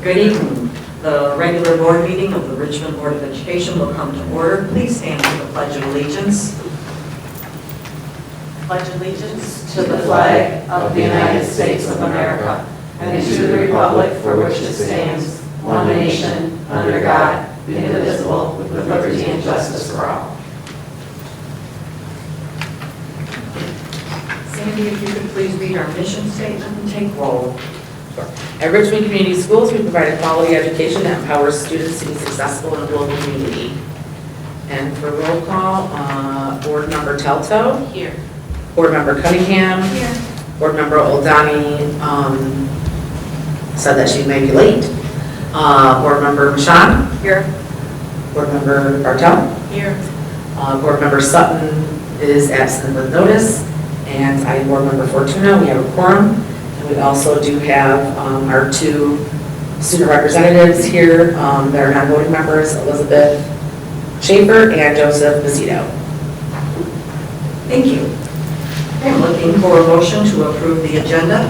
Good evening. The regular board meeting of the Richmond Board of Education will come to order. Please stand for the Pledge of Allegiance. Pledge allegiance to the flag of the United States of America and to the republic for which it stands, one nation, under God, indivisible, with liberty and justice for all. Sandy, if you could please read our mission statement and take roll. At Richmond Community Schools, we provide a quality education that empowers students to be successful in a global community. And for roll call, Board Member Telto. Here. Board Member Cunningham. Here. Board Member Oldani said that she may be late. Board Member Michon. Here. Board Member Bartel. Here. Board Member Sutton is absent with notice. And I, Board Member Fortuna, we have a quorum. We also do have our two student representatives here that are non-voting members, Elizabeth Schaefer and Joseph Macedo. Thank you. I'm looking for a motion to approve the agenda.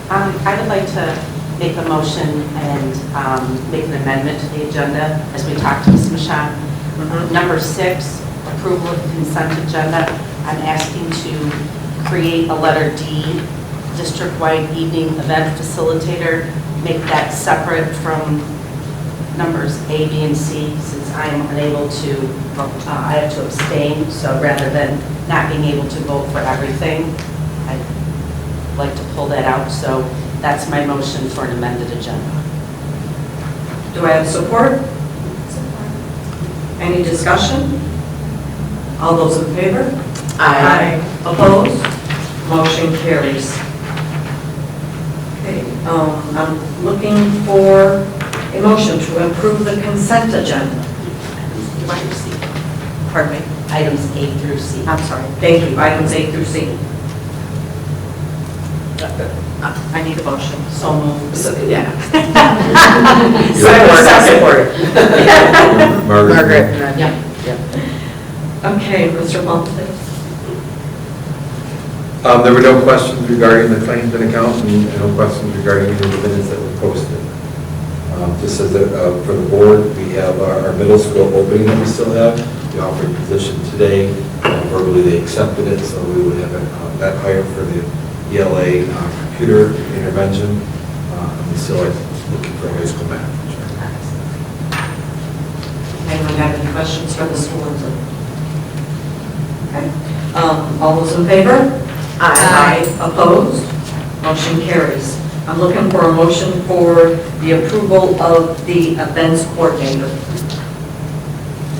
I would like to make a motion and make an amendment to the agenda as we talked to Ms. Michon. Number 6, approval of the consent agenda. I'm asking to create a letter D, district-wide evening event facilitator, make that separate from numbers A, B, and C, since I am unable to, I have to abstain, so rather than not being able to vote for everything, I'd like to pull that out, so that's my motion for an amended agenda. Do I have support? Any discussion? All those in favor? Aye. Opposed? Motion carries. Okay, I'm looking for a motion to approve the consent agenda. Do I receive? Pardon me? Items A through C. I'm sorry. Thank you. Items A through C. I need a motion. So moved. Yeah. Support. Margaret. Yeah. Okay, Mr. Bumley. There were no questions regarding the claims and account and no questions regarding any of the minutes that were posted. Just as for the board, we have our middle school opening that we still have. We offered a position today. Verbally, they accepted it, so we would have that hire for the ELA computer intervention. We still are looking for a high school math teacher. Anyone have any questions for the school? Okay. All those in favor? Aye. Opposed? Motion carries. I'm looking for a motion for the approval of the events coordinator.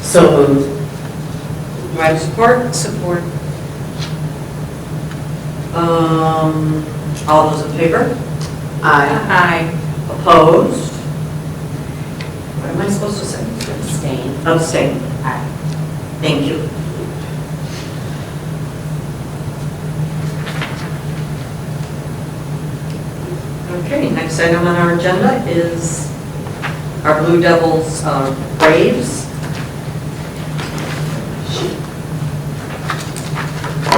So moved. Do I have support? Support. All those in favor? Aye. Opposed? What am I supposed to say? Abstain. Abstain. Aye. Thank you. Okay, next item on our agenda is our Blue Devils Braves.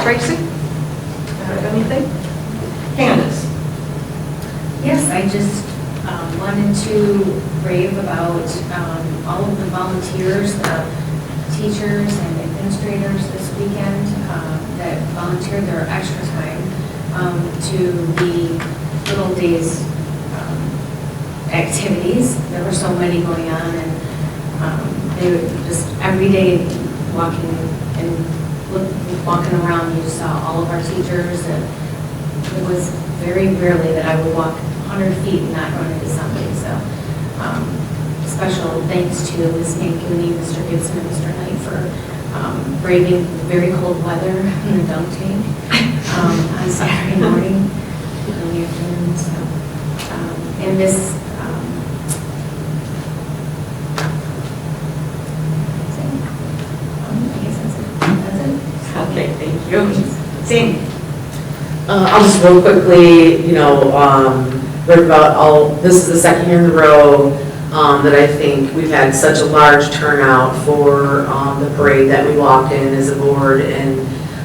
Tracy, have anything? Candace? Yes, I just wanted to rave about all of the volunteers, the teachers and administrators this weekend that volunteered their extra time to the Little Days activities. There were so many going on, and they were just every day walking around, you just saw all of our teachers, and it was very rarely that I would walk 100 feet and not run into somebody. So special thanks to Ms. Mancuni, Mr. Gibson, and Mr. Knight for braving very cold weather in the dunk tank on Saturday morning, early afternoon. So, and this Okay, thank you. Sandy? I'll just real quickly, learn about this is the second year in a row that I think we've had such a large turnout for the parade that we walked in as a board, and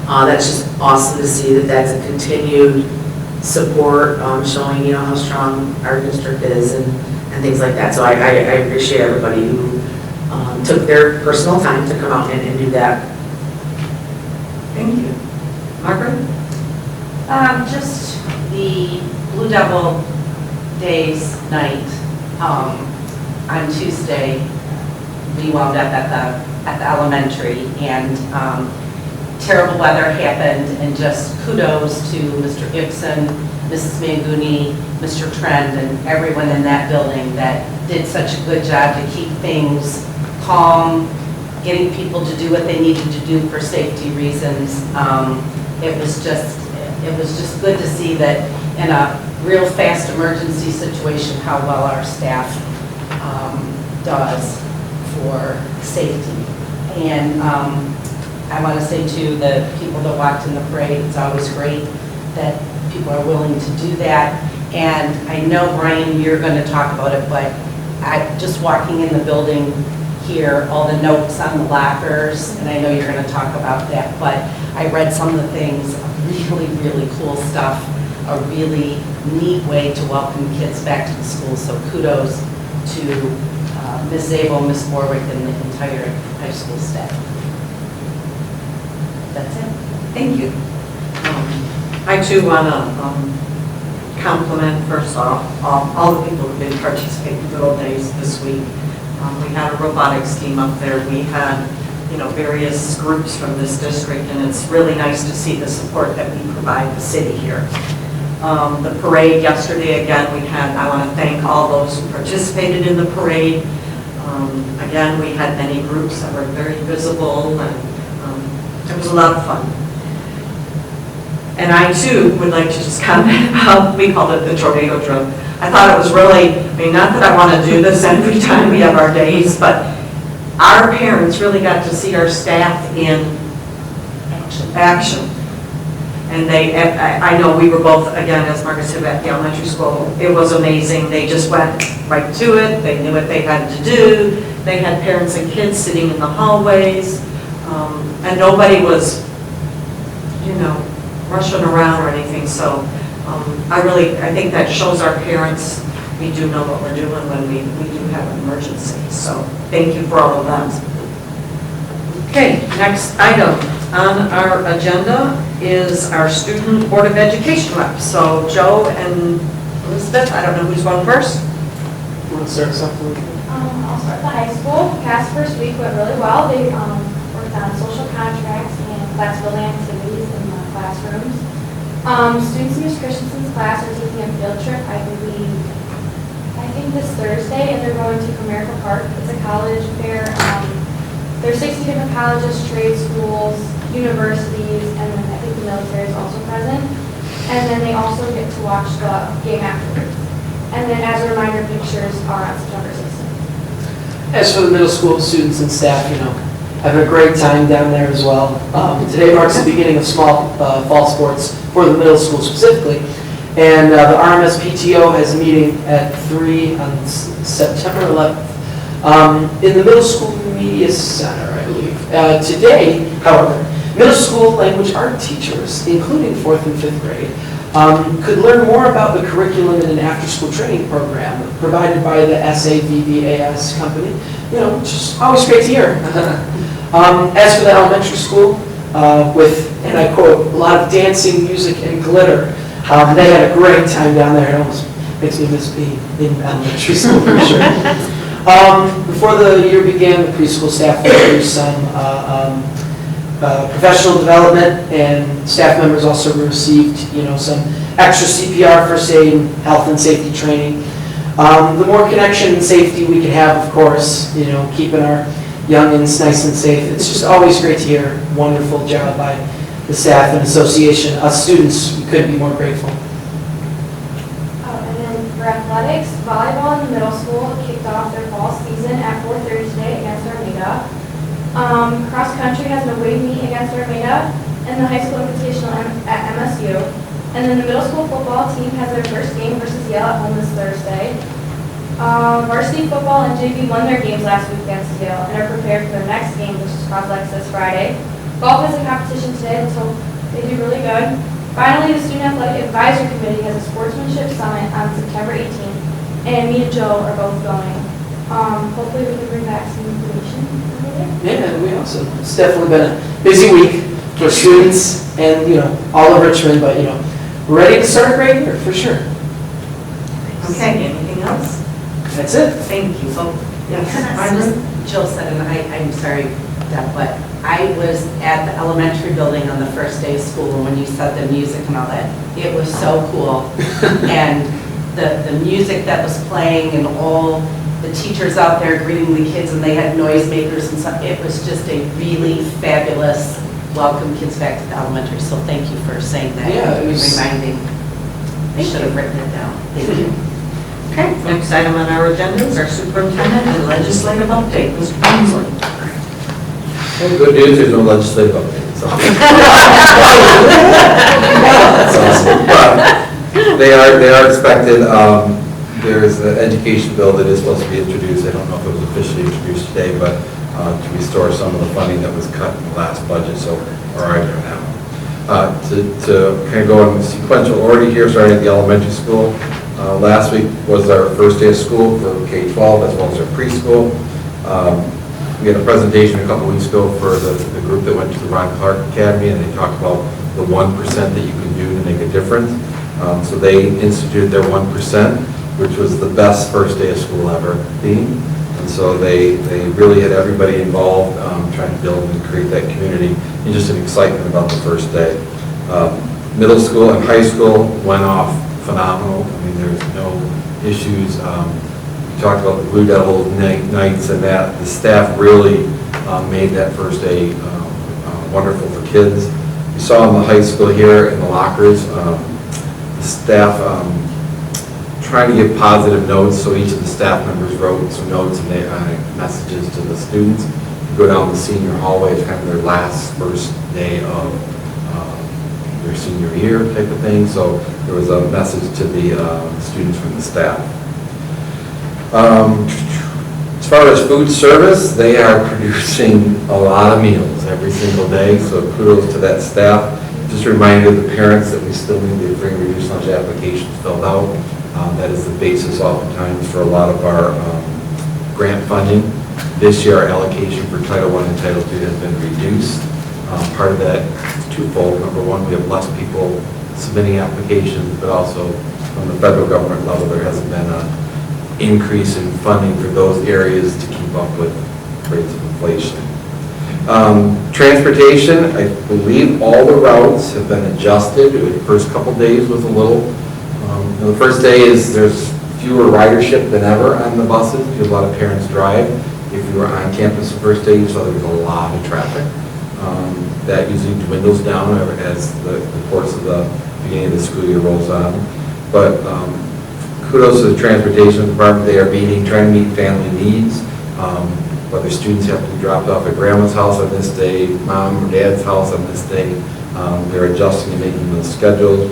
that's just awesome to see that that's a continued support, showing how strong our district is, and and things like that. So I appreciate everybody who took their personal time to come out and do that. Thank you. Margaret? Just the Blue Devil Days night on Tuesday. We wound up at the elementary, and terrible weather happened, and just kudos to Mr. Gibson, Mrs. Manguni, Mr. Trend, and everyone in that building that did such a good job to keep things calm, getting people to do what they needed to do for safety reasons. It was just good to see that in a real fast emergency situation, how well our staff does for safety. And I want to say to the people that walked in the parade, it's always great that people are willing to do that. And I know, Brian, you're going to talk about it, but just walking in the building here, all the notes on the lockers, and I know you're going to talk about that, but I read some of the things, really, really cool stuff, a really neat way to welcome kids back to the school. So kudos to Ms. Zabel, Ms. Warwick, and the entire high school staff. That's it. Thank you. I too want to compliment first off all the people who've been participating in Good Old Days this week. We had a robotics team up there. We had, various groups from this district, and it's really nice to see the support that we provide the city here. The parade yesterday, again, I want to thank all those who participated in the parade. Again, we had many groups that were very visible, and it was a lot of fun. And I too would like to just comment about, we called it the tornado drill. I thought it was really, not that I want to do this every time we have our days, but our parents really got to see our staff in action. And I know we were both, again, as Margaret said, at the elementary school. It was amazing. They just went right to it. They knew what they had to do. They had parents and kids sitting in the hallways. And nobody was, rushing around or anything. So I think that shows our parents we do know what we're doing when we do have an emergency. So thank you for all of that. Okay, next item on our agenda is our Student Board of Education rep. So Joe and Elizabeth, I don't know who's going first. You want to start something? I'll start at the high school. Past first week went really well. They worked on social contracts and class building activities in the classrooms. Students in Ms. Christensen's class are taking a field trip, I think this Thursday, and they're going to Comerica Park. It's a college fair. There's 60 different colleges, trade schools, universities, and then I think the military is also present. And then they also get to watch the game afterwards. And then as a reminder, pictures are on September 16th. As for the middle school students and staff, having a great time down there as well. Today marks the beginning of small fall sports for the middle school specifically. And the RMS PTO has a meeting at 3 on September 11th in the Middle School Media Center, I believe. Today, however, middle school language art teachers, including 4th and 5th grade, could learn more about the curriculum in an after-school training program provided by the SAVBAS company. Which is always great to hear. As for the elementary school, with, and I quote, a lot of dancing, music, and glitter, they had a great time down there. It almost makes me miss being in elementary school for sure. Before the year began, the preschool staff went through some professional development, and staff members also received, some extra CPR, first aid, and health and safety training. The more connection and safety we can have, of course, keeping our youngins nice and safe. It's just always great to hear. Wonderful job by the staff and association. Us students, we couldn't be more grateful. And then for athletics, volleyball in the middle school kicked off their fall season at 4:30 today against Armada. Cross country has an away meet against Armada, and the high school invitational at MSU. And then the middle school football team has their first game versus Yale at home this Thursday. Varsity football and JV won their games last week against Yale and are prepared for their next game, which is Croslex this Friday. Golf is a competition today. Let's hope they do really good. Finally, the Student Athletic Advisory Committee has a sportsmanship summit on September 18th. and me and Joe are both going. Hopefully we can bring back some information over there. Yeah, it'll be awesome. It's definitely been a busy week for students and, all of Richmond, but, we're ready to start a great year, for sure. Okay, anything else? That's it. Thank you. So, yes, I was, Jill said, and I'm sorry, Deb, but I was at the elementary building on the first day of school, and when you said the music and all that, it was so cool. And the music that was playing and all the teachers out there greeting the kids, and they had noisemakers and stuff, it was just a really fabulous welcome kids back to the elementary. So thank you for saying that. Yeah, it was- Reminding. I should have written it down. Thank you. Okay, next item on our agenda is our superintendent and legislative update. Mr. Beasley. Well, good news, there's no legislative update, so. That's awesome. But they are expected. There's an education bill that is supposed to be introduced. I don't know if it was officially introduced today, but to restore some of the funding that was cut in the last budget, so we're all right on that one. To kind of go in sequential order here, starting at the elementary school. Last week was our first day of school for K-12 as well as our preschool. We had a presentation a couple weeks ago for the group that went to the Ron Clark Academy, and they talked about the 1% that you can do to make a difference. So they instituted their 1%, which was the best first day of school ever theme. And so they really had everybody involved, trying to build and create that community, and just an excitement about the first day. Middle school and high school went off phenomenal. I mean, there's no issues. We talked about the Blue Devil nights and that. The staff really made that first day wonderful for kids. We saw in the high school here in the lockers, the staff trying to give positive notes, so each of the staff members wrote some notes and messages to the students. You go down the senior hallway, it's kind of their first day of their senior year type of thing, so there was a message to the students from the staff. As far as food service, they are producing a lot of meals every single day, so kudos to that staff. Just a reminder to the parents that we still need the free and reduced lunch applications filled out. That is the basis oftentimes for a lot of our grant funding. This year, our allocation for Title I and Title II has been reduced. Part of that is twofold. Number one, we have less people submitting applications, but also from the federal government level, there hasn't been an increase in funding for those areas to keep up with rates of inflation. Transportation, I believe all the routes have been adjusted. The first couple days was a little, the first day is there's fewer ridership than ever on the buses because a lot of parents drive. If you were on campus the first day, you saw there was a lot of traffic. That usually dwindles down as the course of the beginning of the school year rolls on. But kudos to the transportation department. They are trying to meet family needs. Whether students have to be dropped off at grandma's house on this day, mom or dad's house on this day, they're adjusting and making those schedules.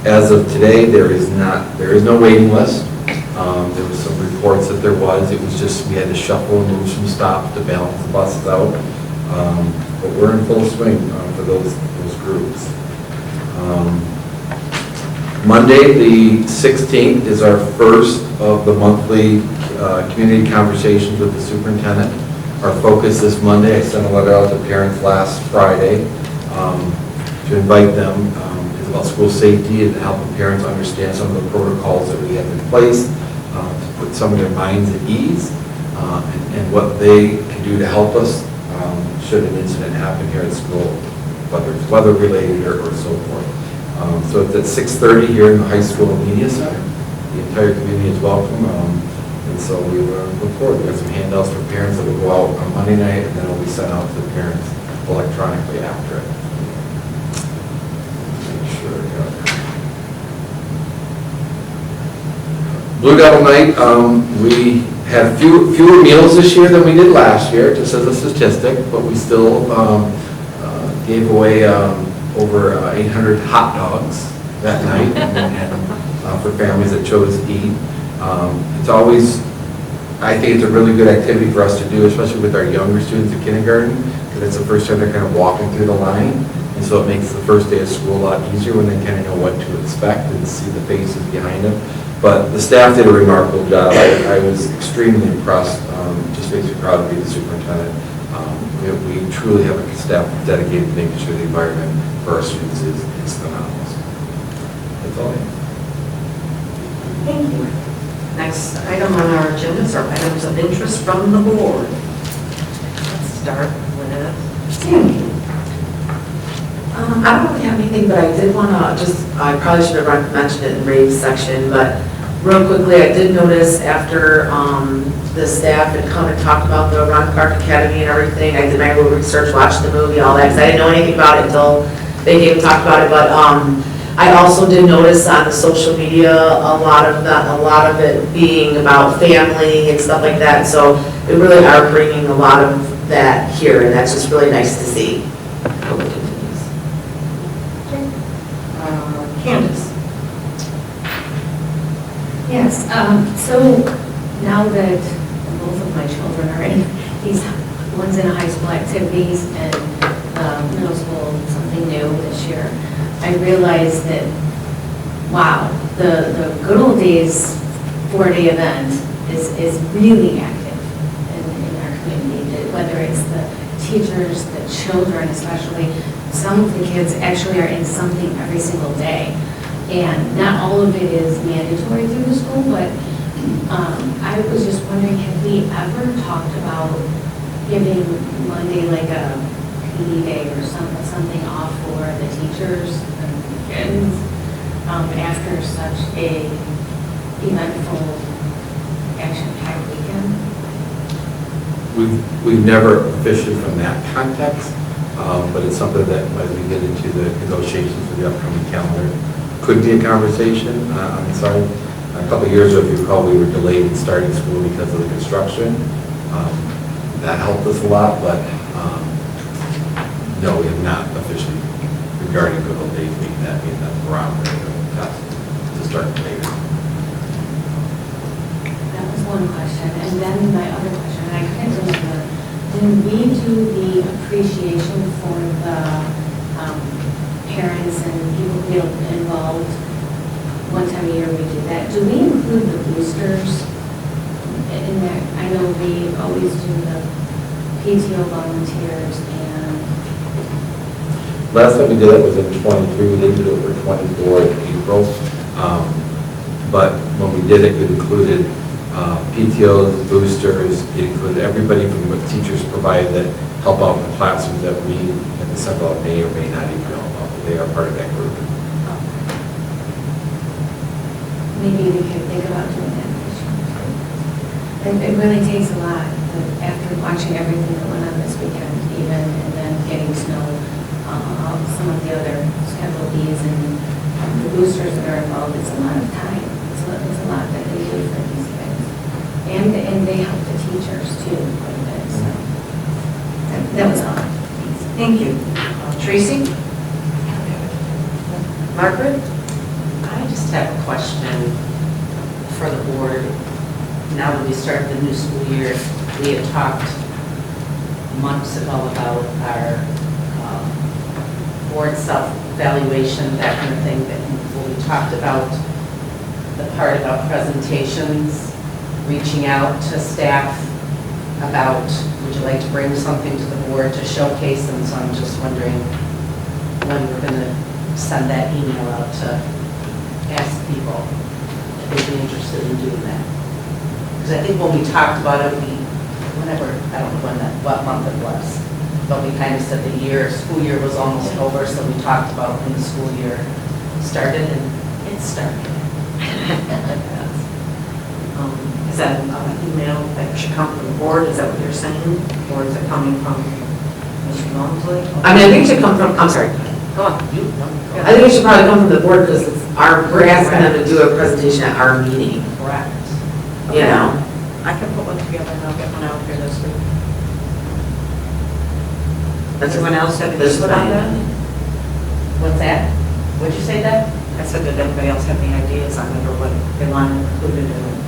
As of today, there is no waiting list. There was some reports that there was. It was just we had to shuffle and move some stops to balance the buses out. But we're in full swing for those groups. Monday, the 16th, is our first of the monthly community conversations with the superintendent. Our focus this Monday, I sent a letter out to parents last Friday to invite them, is about school safety and helping parents understand some of the protocols that we have in place, to put some of their minds at ease, and what they can do to help us should an incident happen here at school, whether it's weather-related or so forth. So it's at 6:30 here in the high school media center. The entire community is welcome, and so we look forward. We have some handouts for parents that will go out on Monday night, and then it'll be sent out to the parents electronically after it. Make sure I got it. Blue Devil Night, we had fewer meals this year than we did last year, just as a statistic, but we still gave away over 800 hot dogs that night and for families that chose to eat. It's always, I think it's a really good activity for us to do, especially with our younger students in kindergarten, because it's the first time they're kind of walking through the line, and so it makes the first day of school a lot easier when they kind of know what to expect and see the faces behind them. But the staff did a remarkable job. I was extremely impressed. Just makes me proud to be the superintendent. We truly have a staff dedicated to making sure the environment for our students is phenomenal. That's all I have. Thank you. Next item on our agenda is our items of interest from the board. Let's start with Sandy. I don't really have anything, but I did want to I probably should have mentioned it in Rave's section, but real quickly, I did notice after the staff had come and talked about the Ron Clark Academy and everything, I did my little research, watched the movie, all that, because I didn't know anything about it until they came and talked about it, but I also did notice on the social media, a lot of it being about family and stuff like that, so they really are bringing a lot of that here, and that's just really nice to see. Candace. Yes, so now that both of my children are in these, one's in high school activities and middle school, something new this year, I realized that, wow, the good old days 4-day event is really active in our community, whether it's the teachers, the children especially. Some of the kids actually are in something every single day. And not all of it is mandatory through the school, but I was just wondering, have we ever talked about giving Monday like a PD day or something off for the teachers and kids after such a eventful, action-packed weekend? We've never officially from that context, but it's something that as we get into the negotiations for the upcoming calendar, could be a conversation. I'm sorry. A couple of years ago, if you recall, we were delayed in starting school because of the construction. That helped us a lot, but no, we have not officially regarding good old days being that barometer to start later. That was one question. And then my other question, and I couldn't remember, did we do the appreciation for the parents and people who get involved? One time a year we do that. Do we include the boosters in that? I know we always do the PTO volunteers and... Last time we did it was in 23, we didn't do it for 24 in April. But when we did it, it included PTOs, boosters, it included everybody from what teachers provide that help out in the classrooms that we in the Central may or may not even know about. They are part of that group. Maybe we could think about doing that this year. It really takes a lot, after watching everything that went on this weekend even, and then getting to know some of the other Schedule Bs and the boosters that are involved. It's a lot of time. It's a lot that they do for these kids. And they help the teachers too quite a bit, so that was all. Thank you. Tracy? Margaret? I just have a question for the board. Now that we start the new school year, we had talked months ago about our board self-evaluation, that kind of thing, that we talked about the part about presentations, reaching out to staff about, would you like to bring something to the board to showcase them? So I'm just wondering when we're going to send that email out to ask people if they'd be interested in doing that. Because I think when we talked about it, whenever, I don't know what month it was, but we kind of said the school year was almost over, so we talked about when the school year started, and it started. Is that an email that should come from the board? Is that what you're saying? Or is it coming from Mr. Walmsley? I mean, I think it should come from, I'm sorry. Go on. I think it should probably come from the board because we're asking them to do a presentation at our meeting, Correct. you know? I can put one together and I'll get one out here this week. Does anyone else have any input on that? What's that? What'd you say, Deb? I said, did anybody else have any ideas on it or what they want included in it?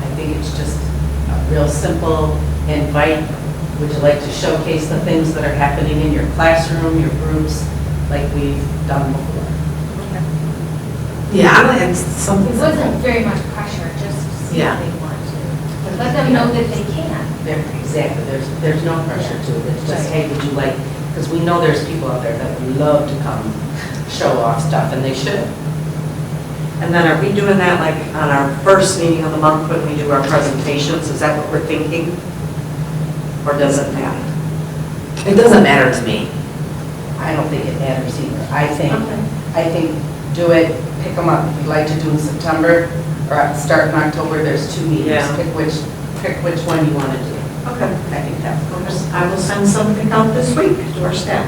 I think it's just a real simple invite. Would you like to showcase the things that are happening in your classroom, your groups, like we've done before? Yeah, and It something. wasn't very much pressure, just to see Yeah. if they want to. Let them know that they can. Exactly, there's no pressure to it, it's just, hey, would you like, because we know there's people out there that would love to come show off stuff, and they should. And then are we doing that like on our first meeting of the month when we do our presentations? Is that what we're thinking? Or does it matter? It doesn't matter to me. I don't think it matters either. I Okay. think do it, pick them up. If you'd like to do in September or start in October, there's 2 meetings. Yeah. Pick which one you want to do. Okay. I think that's good. I will send something out this week to our staff.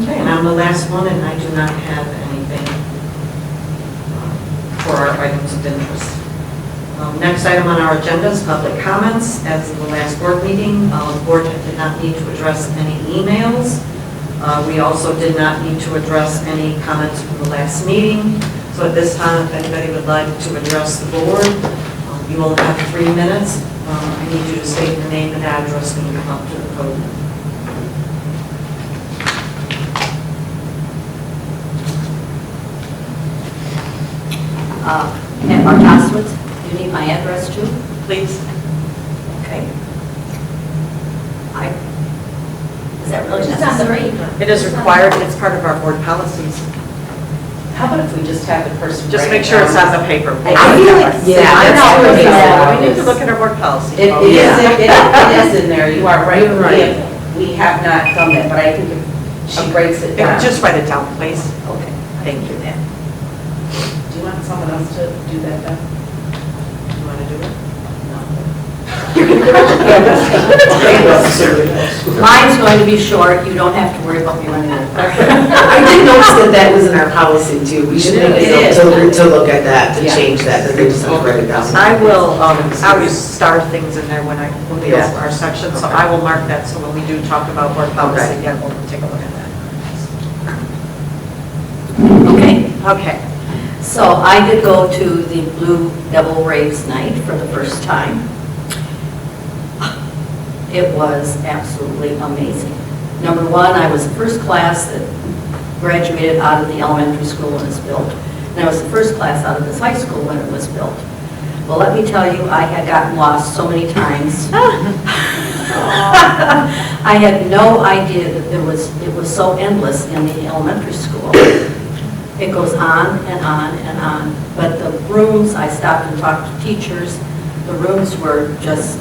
Okay, and I'm the last one, and I do not have anything for our items of interest. Next item on our agenda is public comments. As of the last board meeting, the board did not need to address any emails. We also did not need to address any comments from the last meeting. So at this time, if anybody would like to address the board, you will have 3 minutes. I need you to state your name and address when you come up to the podium. At Mark Oswitz, you need my address too? Please. Okay. Is that really Just on the necessary? paper. It is required, it's part of our board policies. How about if we just have the person Just write make it sure it's down? on the paper. I feel like, Yeah, I that's know, what it is. We need to look at our board policy. It is in there, you are right. You're right. We have not done that, but I think if she breaks it down. Just write it down, please. Okay. Thank you. Do you want someone else to do that then? You want to do it? Mine's going to be short, you don't have to worry about me running over. I did notice that that was in our policy too. We should maybe It is. to look at that, to Yeah. change that, that they just have to write it down. I will, I always star things in there when we go Yeah. over our section, so I will mark that, so when we do talk about board policy, Okay. again, we'll take a look at Okay, that. Okay. so I did go to the Blue Devil Raves night for the first time. It was absolutely amazing. Number one, I was the first class that graduated out of the elementary school when it was built. And I was the first class out of this high school when it was built. Well, let me tell you, I had gotten lost so many times. I had no idea that it was so endless in the elementary school. It goes on and on and on. But the rooms, I stopped and talked to teachers. The rooms were just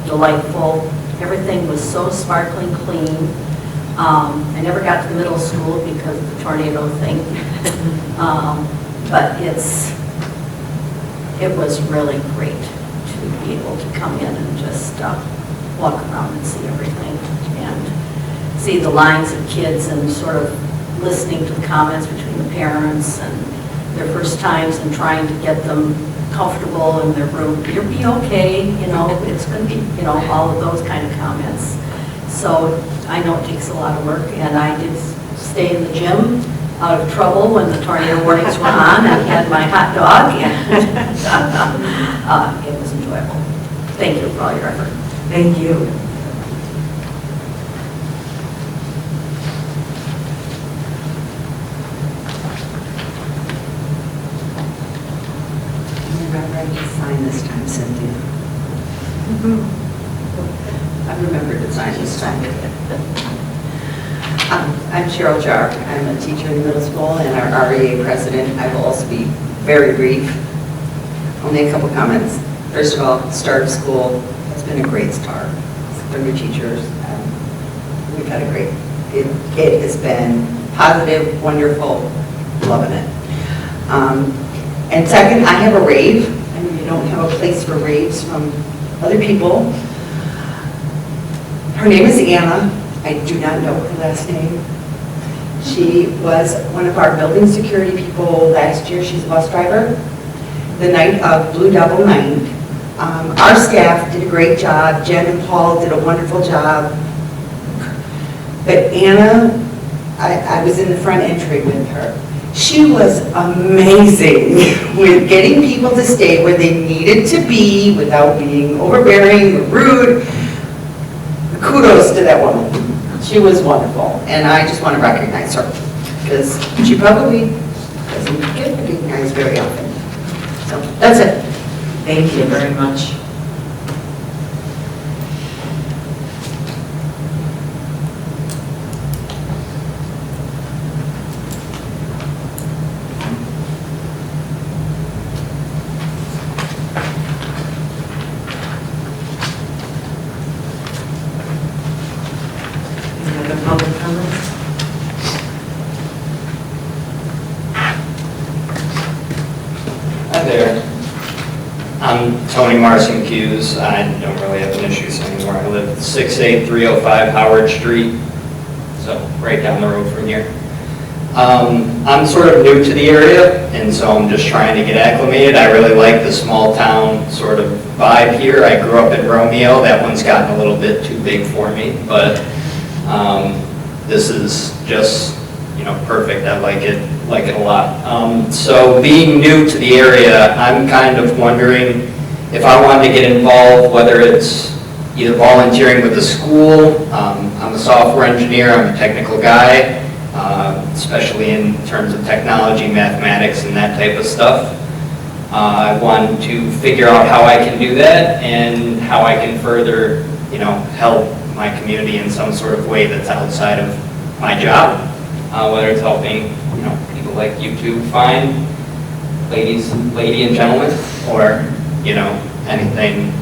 delightful. Everything was so sparkling clean. I never got to the middle school because of the tornado thing. But it was really great to be able to come in and just walk around and see everything and see the lines of kids and sort of listening to the comments between the parents and their first times and trying to get them comfortable in their room. You'll be okay, it's going to be, all of those kind of comments. So I know it takes a lot of work, and I did stay in the gym out of trouble when the tornado warnings went on and had my hot dog, and it was enjoyable. Thank you for all your effort. Thank you. I'm ready to sign this time, Cynthia. I remembered to sign this time. I'm Cheryl Jark. I'm a teacher in the middle school and our REA president. I will also be very brief. Only a couple comments. First of all, start of school has been a great start. For new teachers, we've had a great, it has been positive, wonderful, loving it. And second, I have a rave. I mean, you don't have a place for raves from other people. Her name is Anna. I do not know her last name. She was one of our building security people last year. She's a bus driver. The night of Blue Devil Night. Our staff did a great job. Jen and Paul did a wonderful job. But Anna, I was in the front entry with her. She was amazing with getting people to stay where they needed to be without being overbearing or rude. Kudos to that woman. She was wonderful, and I just want to recognize her because she probably doesn't get recognized very often. So that's it. Thank you very much. Any other public comments? Hi there. I'm Tony Marson Hughes. I don't really have an issue anymore. I live at 68305 Howard Street, so right down the road from here. I'm sort of new to the area, and so I'm just trying to get acclimated. I really like the small town sort of vibe here. I grew up in Romeo. That one's gotten a little bit too big for me, but this is just, perfect. I like it a lot. So being new to the area, I'm kind of wondering if I wanted to get involved, whether it's either volunteering with the school. I'm a software engineer. I'm a technical guy, especially in terms of technology, mathematics, and that type of stuff. I wanted to figure out how I can do that and how I can further, help my community in some sort of way that's outside of my job. Whether it's helping, people like you two find lady and gentlemen, or, anything.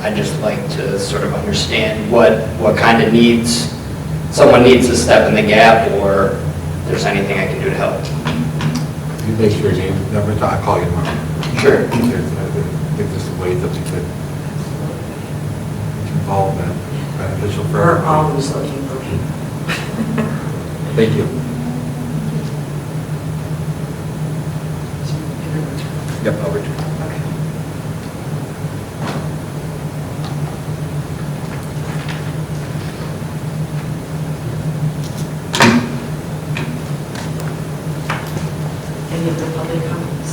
I just like to sort of understand what kind of needs someone needs to step in the gap, or if there's anything I can do to help. You make sure you never talk, I'll call you tomorrow. Sure. I think there's some ways that we could involve that, beneficial for We're everybody. always looking for people. Thank you. Yep, I'll return. Any other public comments?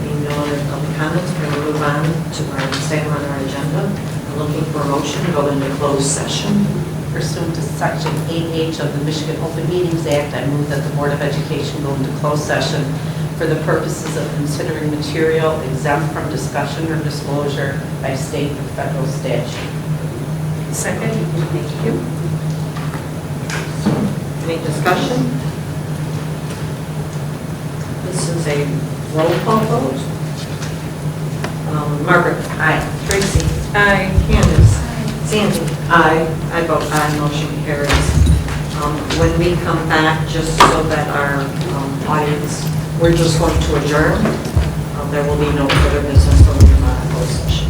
Being no other public comments, we're going to move on to our next item on our agenda. We're looking for a motion to go into closed session. Pursuant to Section 8H of the Michigan Open Meetings Act, I move that the Board of Education go into closed session for the purposes of considering material exempt from discussion or disclosure by state or federal statute. Second. Thank you. Any discussion? This is a roll call vote. Margaret? Aye. Tracy? Aye. Candace? Sandy? Aye. I vote aye. Motion carries. When we come back, just so that our audience, we're just going to adjourn. There will be no further business when we come out of closed session.